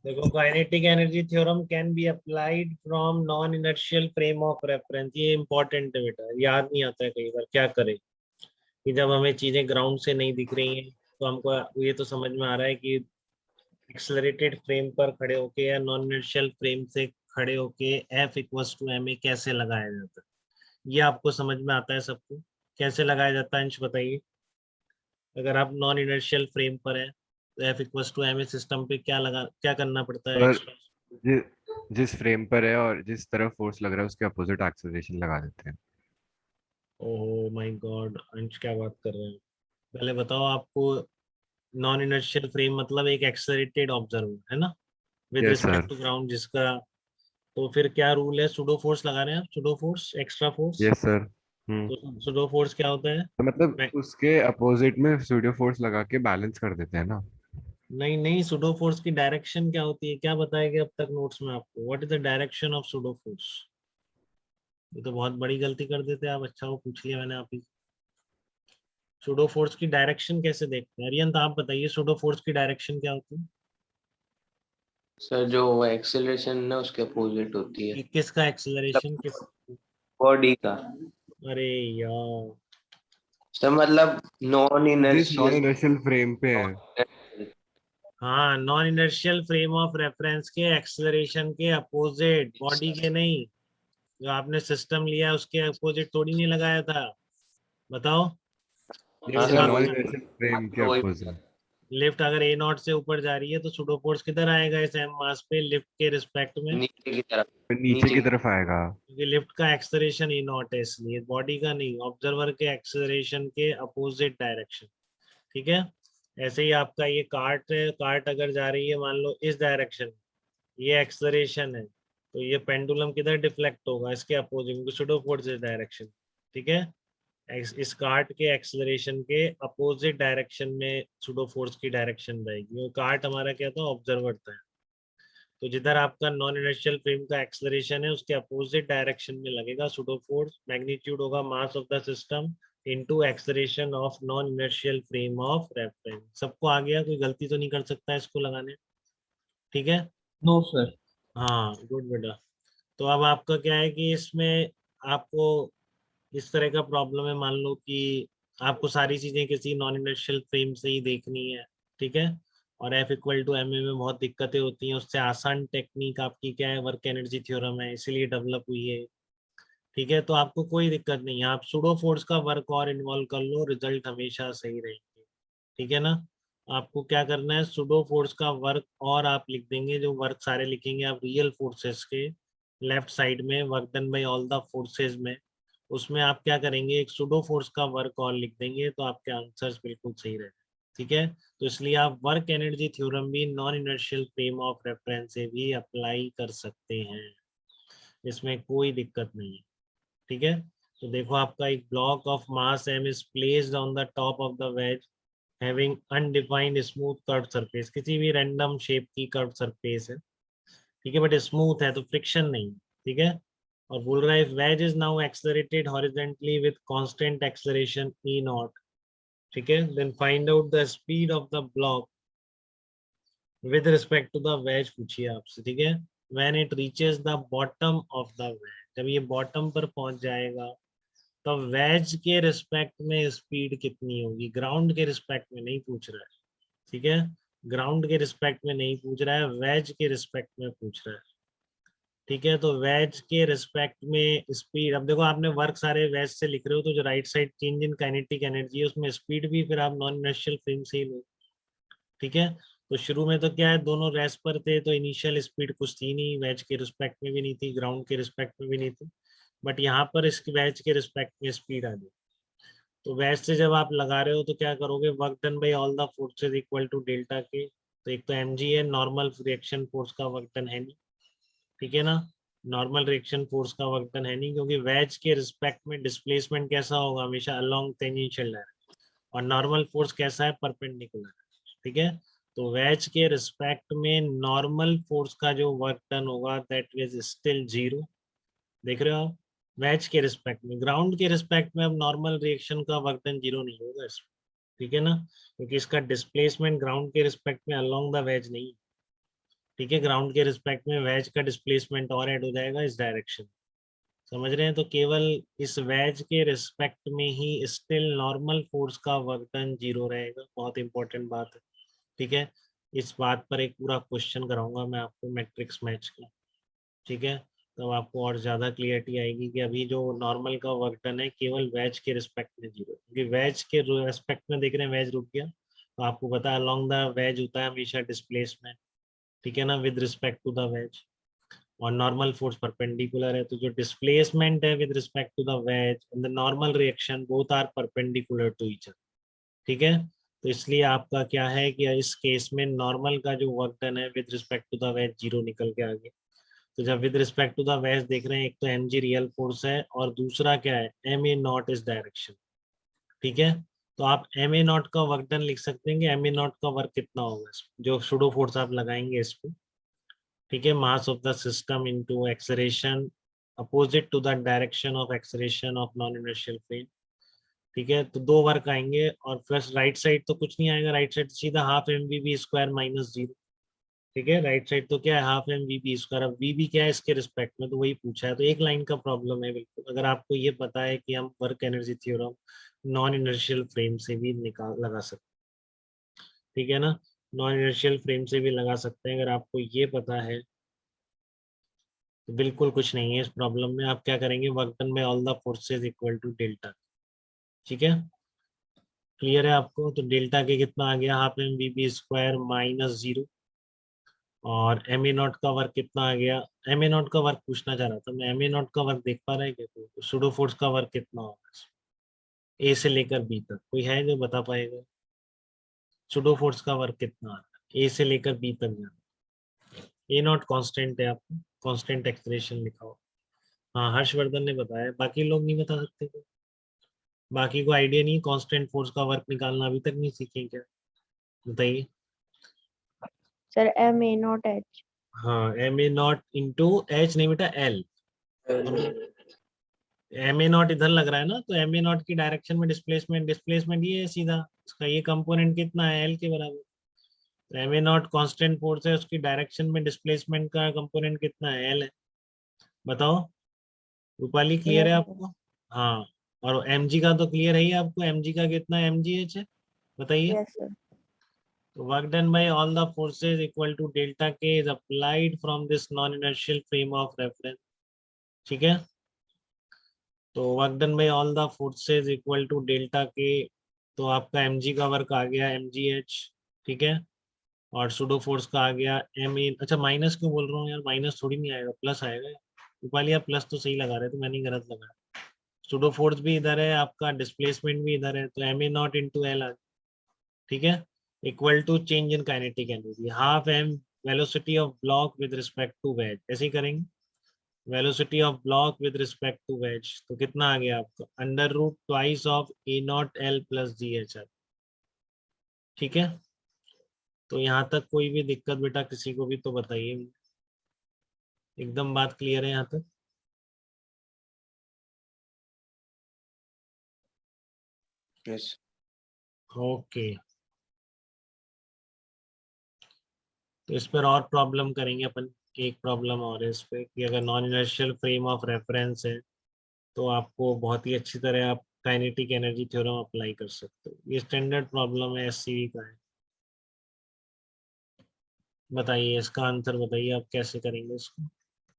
देखो, kinetic energy theorem can be applied from non inertial frame of reference. ये important है बेटा, याद नहीं आता है कई बार। क्या करें कि जब हमें चीजें ग्राउंड से नहीं दिख रही हैं तो हमको ये तो समझ में आ रहा है कि एक्सेलरेटेड फ्रेम पर खड़े होके या नॉन इनर्शियल फ्रेम से खड़े होके F equals to M A कैसे लगाया जाता है। ये आपको समझ में आता है सबको? कैसे लगाया जाता है अंश बताइए। अगर आप नॉन इनर्शियल फ्रेम पर है तो F equals to M A system पे क्या करना पड़ता है और एक्स्ट्रा? जिस फ्रेम पर है और जिस तरफ फोर्स लग रहा है उसके अपोजिट एक्सेलरेशन लगा देते हैं। ओह माय गॉड, अंश क्या बात कर रहे हैं। पहले बताओ, आपको नॉन इनर्शियल फ्रेम मतलब एक एक्सेलरेटेड ऑब्जर्वर है ना, with yes respect sir. To ground, जिसका तो फिर क्या रूल है? सुडो फोर्स लगा रहे हैं आप, pseudo force, extra force. Yes sir. तो सुडो फोर्स क्या होता है? तो मतलब मैं उसके अपोजिट में सूडो फोर्स लगा के बैलेंस कर देते हैं ना। नहीं नहीं, सुडो फोर्स की डायरेक्शन क्या होती है, क्या बताया गया अब तक नोट्स में आपको? What is the direction of pseudo force? ये तो बहुत बड़ी गलती कर देते हैं आप। अच्छा वो पूछ लिया मैंने आप ही। सुडो फोर्स की डायरेक्शन कैसे देखते हैं? अरियंत आप बताइए, सुडो फोर्स की डायरेक्शन क्या होती है? सर जो एक्सेलरेशन ना उसके अपोजिट होती है, किसका एक्सेलरेशन किस? बॉडी का। अरे यार, सर मतलब नॉन जिस नॉन इनर्शियल। इनर्शियल फ्रेम पे है। हाँ, non inertial frame of reference के एक्सेलरेशन के अपोजिट, बॉडी के नहीं। जो आपने सिस्टम लिया है उसके अपोजिट थोड़ी नहीं लगाया था। बताओ। यस हाँ जैसे सर, सर आप नॉन वही, इनर्शियल फ्रेम के तो वही। अपोजिट। लिफ्ट अगर ए नॉट से ऊपर जा रही है तो सुडो फोर्स किधर आएगा इस एम मास पे, लिफ्ट के रिस्पेक्ट में? नीचे की तरफ। नीचे नीचे की की तरफ आएगा। क्योंकि लिफ्ट का एक्सेलरेशन ए नॉट है, इसलिए बॉडी का नहीं, ऑब्जर्वर के एक्सेलरेशन के अपोजिट डायरेक्शन। ठीक है। ऐसे ही आपका ये कार्ट है, कार्ट अगर जा रही है मान लो इस डायरेक्शन में, ये एक्सेलरेशन है, तो ये पेंडुलम किधर डिफ्लेक्ट होगा? इसके अपोजिट, क्योंकि सुडो फोर्स इस डायरेक्शन। ठीक है। इस कार्ट के एक्सेलरेशन के अपोजिट डायरेक्शन में सुडो फोर्स की डायरेक्शन रहेगी। वो कार्ट हमारा क्या था? ऑब्जर्वर था। तो जिधर आपका नॉन इनर्शियल फ्रेम का एक्सेलरेशन है उसके अपोजिट डायरेक्शन में लगेगा सुडो फोर्स। मैग्नीट्यूड होगा mass of the system into acceleration of non inertial frame of reference. सबको आ गया? कोई गलती तो नहीं कर सकता इसको लगाने? ठीक है। No sir. हाँ गुड बेटा। तो अब आपका क्या है कि इसमें आपको इस तरह का प्रॉब्लम है, मान लो कि आपको सारी चीजें किसी नॉन इनर्शियल फ्रेम से ही देखनी है। ठीक है। और F equal to M A में बहुत दिक्कतें होती हैं, उससे आसान टेक्निक आपकी क्या है? वर्क एनर्जी थ्योरम है, इसीलिए डेवलप हुई है। ठीक है। तो आपको कोई दिक्कत नहीं है, आप सुडो फोर्स का वर्क और इन्वॉल्व कर लो, रिजल्ट हमेशा सही रहेंगे। ठीक है ना। आपको क्या करना है, सुडो फोर्स का वर्क और आप लिख देंगे, जो वर्क सारे लिखेंगे आप रियल फोर्सेस के लेफ्ट साइड में, work done by all the forces में, उसमें आप क्या करेंगे, एक सुडो फोर्स का वर्क और लिख देंगे, तो आपके आंसर्स बिल्कुल सही रहेंगे। ठीक है। तो इसलिए आप वर्क एनर्जी थ्योरम भी non inertial frame of reference से भी अप्लाई कर सकते हैं, इसमें कोई दिक्कत नहीं है। ठीक है। तो देखो, आपका एक block of mass m is placed on the top of the veg having undefined smooth curve surface. किसी भी रैंडम शेप की कर्व सरफेस है, ठीक है, बट स्मूथ है तो फ्रिक्शन नहीं। ठीक है। और बोल रहा है wedge is now accelerated horizontally with constant acceleration E not. ठीक है। Then find out the speed of the block with respect to the wedge, पूछिए आपसे। ठीक है। When it reaches the bottom of the wedge, जब ये bottom पर पहुंच जाएगा तो वेज के रिस्पेक्ट में स्पीड कितनी होगी? ग्राउंड के रिस्पेक्ट में नहीं पूछ रहा है। ठीक है। ग्राउंड के रिस्पेक्ट में नहीं पूछ रहा है, वेज के रिस्पेक्ट में पूछ रहा है। ठीक है। तो वेज के रिस्पेक्ट में स्पीड, अब देखो आपने वर्क सारे वेज से लिख रहे हो, तो जो right side change in kinetic energy है उसमें स्पीड भी फिर आप नॉन इनर्शियल फ्रेम से ही लो। ठीक है। तो शुरू में तो क्या है, दोनों रेस्ट पर थे तो इनिशियल स्पीड कुछ थी नहीं, वेज के रिस्पेक्ट में भी नहीं थी, ग्राउंड के रिस्पेक्ट में भी नहीं थी, बट यहाँ पर इसकी वेज के रिस्पेक्ट में स्पीड आ गई। तो वेज से जब आप लगा रहे हो तो क्या करोगे, work done by all the forces equal to delta K. तो एक तो एम जी है, नॉर्मल रिएक्शन फोर्स का वर्क डन है नहीं। ठीक है ना। नॉर्मल रिएक्शन फोर्स का वर्क डन है नहीं, क्योंकि वेज के रिस्पेक्ट में डिस्प्लेसमेंट कैसा होगा? हमेशा अलोंग टेंजेंशियल डायरेक्शन। और नॉर्मल फोर्स कैसा है? परपेंडिकुलर। ठीक है। तो वेज के रिस्पेक्ट में नॉर्मल फोर्स का जो वर्क डन होगा दैट इज स्टिल जीरो। देख रहे हो आप? वेज के रिस्पेक्ट में, ग्राउंड के रिस्पेक्ट में अब नॉर्मल रिएक्शन का वर्क डन जीरो नहीं होगा इसमें। ठीक है ना, क्योंकि इसका डिस्प्लेसमेंट ग्राउंड के रिस्पेक्ट में अलोंग द वेज नहीं। ठीक है, ग्राउंड के रिस्पेक्ट में वेज का डिस्प्लेसमेंट और ऐड हो जाएगा इस डायरेक्शन, समझ रहे हैं। तो केवल इस वेज के रिस्पेक्ट में ही स्टिल नॉर्मल फोर्स का वर्क डन 0 रहेगा, बहुत इंपॉर्टेंट बात है। ठीक है, इस बात पर एक पूरा क्वेश्चन कराऊंगा मैं आपको मैट्रिक्स मैच का। ठीक है, तो आपको और ज़्यादा क्लियरिटी आएगी कि अभी जो नॉर्मल का वर्क डन है केवल वेज के रिस्पेक्ट में 0, क्योंकि वेज के रिस्पेक्ट में देख रहे हैं वेज रुक गया, तो आपको पता है अलोंग द वेज होता है हमेशा डिस्प्लेसमेंट, ठीक है ना, with respect to the wedge, और नॉर्मल फोर्स परपेंडिकुलर है, तो जो डिस्प्लेसमेंट है with respect to the wedge and the normal reaction both are perpendicular to each other. ठीक है, तो इसलिए आपका क्या है कि इस केस में नॉर्मल का जो वर्क डन है with respect to the wedge 0 निकल के आ गया। तो जब with respect to the wedge देख रहे हैं, एक तो mg रियल फोर्स है और दूसरा क्या है ma नॉट इस डायरेक्शन। ठीक है, तो आप ma नॉट का वर्क डन लिख सकते हैं कि ma नॉट का वर्क कितना होगा जो सुडो फोर्स आप लगाएंगे इस पे। ठीक है, mass of the system into acceleration opposite to the direction of acceleration of non inertial frame. ठीक है, तो 2 वर्क आएंगे और प्लस राइट साइड तो कुछ नहीं आएगा, राइट साइड सीधा हाफ mvv स्क्वायर माइनस 0। ठीक है, राइट साइड तो क्या है हाफ mvv स्क्वायर, अब वी क्या है इसके रिस्पेक्ट में, तो वही पूछा है, तो एक लाइन का प्रॉब्लम है बिल्कुल। अगर आपको ये पता है कि हम work energy theorem non inertial frame से भी निकाल लगा सकते हैं, ठीक है ना, नॉन इनर्शियल फ्रेम से भी लगा सकते हैं, अगर आपको ये पता है तो बिल्कुल कुछ नहीं है इस प्रॉब्लम में। आप क्या करेंगे, वर्क डन में all the forces equal to delta. ठीक है, क्लियर है आपको, तो डेल्टा के कितना आ गया हाफ mvv स्क्वायर माइनस 0, और ma नॉट का वर्क कितना आ गया, ma नॉट का वर्क पूछना चाह रहा था मैं, ma नॉट का वर्क देख पा रहा है क्या, तो सुडो फोर्स का वर्क कितना होगा ए से लेकर बी तक, कोई है जो बता पाएगा सुडो फोर्स का वर्क कितना आता है ए से लेकर बी तक जाना। ए नॉट कांस्टेंट है, आपको कांस्टेंट एक्सप्रेशन लिखा हो। हाँ, हर्षवर्धन ने बताया, बाकी लोग नहीं बता सकते थे, बाकी को आइडिया नहीं, कांस्टेंट फोर्स का वर्क निकालना अभी तक नहीं सीखे क्या, बताइए। Sir ma0h। हाँ, ma नॉट इंटू एच नहीं बेटा एल, ma नॉट इधर लग रहा है ना, तो ma नॉट की डायरेक्शन में डिस्प्लेसमेंट ये है सीधा, इसका ये कंपोनेंट कितना है एल के बराबर, तो ma नॉट कांस्टेंट फोर्स है, उसकी डायरेक्शन में डिस्प्लेसमेंट का कंपोनेंट कितना है एल है, बताओ रूपाली, क्लियर है यस सर। आपको। हाँ, और mg का तो क्लियर है ही आपको, mg का कितना mgh है बताइए। Yes sir. Work done by all the forces equal to delta K is applied from this non-inertial frame of reference. ठीक है, तो work done by all the forces equal to delta K, तो आपका mg का work आ गया mgh। ठीक है, और सुडो फोर्स का आ गया ma, अच्छा माइनस क्यों बोल रहा हूँ यार, माइनस थोड़ी नहीं आएगा, प्लस आएगा। रूपाली आप प्लस तो सही लगा रहे थे, मैंने गलत लगाया, सुडो फोर्स भी इधर है, आपका डिस्प्लेसमेंट भी इधर है, तो ma नॉट इंटू एल आ गया। ठीक है, equal to change in kinetic energy half m velocity of block with respect to wedge, ऐसे ही करेंगे, velocity of block with respect to wedge, तो कितना आ गया आपका under root twice of A not L plus G H R. ठीक है, तो यहाँ तक कोई भी दिक्कत बेटा किसी को भी तो बताइए, एकदम बात क्लियर है यहाँ तक। यस। ओके, तो इस पर और प्रॉब्लम करेंगे अपन, एक प्रॉब्लम और है इस पे कि अगर non inertial frame of reference है तो आपको बहुत ही अच्छी तरह आप काइनेटिक एनर्जी थ्योरम अप्लाई कर सकते हो, ये स्टैंडर्ड प्रॉब्लम है एससीवी का है। बताइए इसका आंसर बताइए आप कैसे करेंगे इसको।